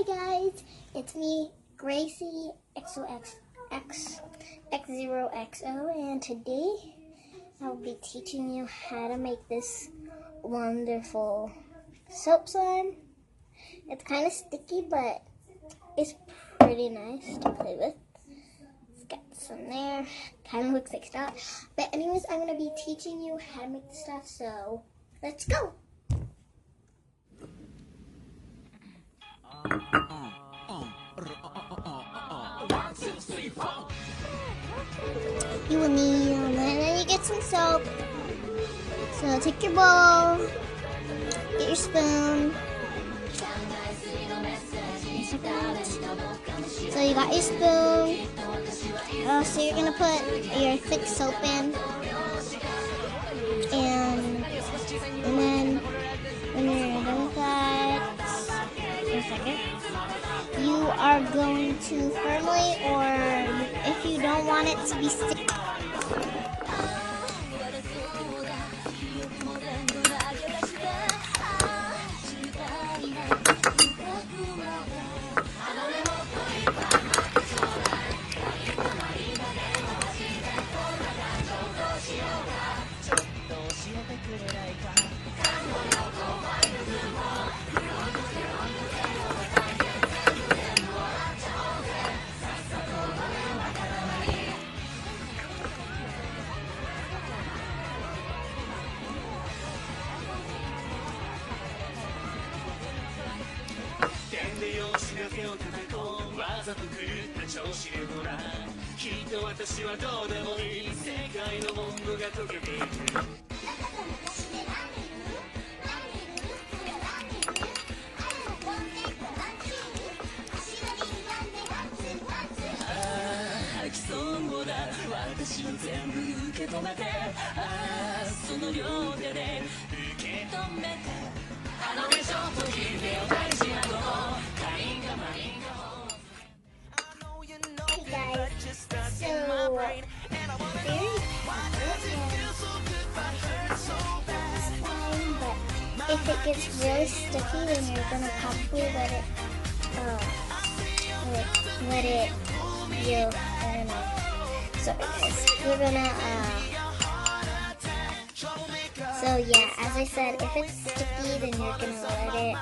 guys, it's me, Gracie XOXX0XO, and today I'll be teaching you how to make this wonderful soap slime. It's kind of sticky, but it's pretty nice to play with. It's got some there, kind of looks like stuff. But anyways, I'm going to be teaching you how to make the stuff, so let's go! You will need, and then you get some soap. So take your bowl, get your spoon. So you got your spoon. So you're gonna put your thick soap in, and then when you're done with that, wait a second. You are going to firmly, or if you don't want it to be sticky. If it gets really sticky, then you're gonna probably let it I don't know. Sorry guys. You're gonna so yeah, as I said, if it's sticky, then you're gonna let it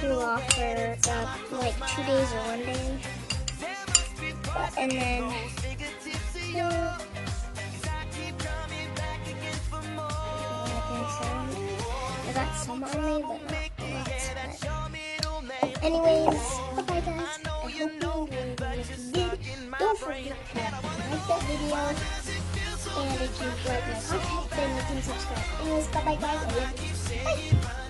cool off for like 2 days or 1 day, and then I got some on me, but not lots. But anyways, bye guys. I hope you enjoyed it. If you did, don't forget to like that video. And if you like my content, then you can subscribe. Anyways, bye bye guys. I love you. Bye.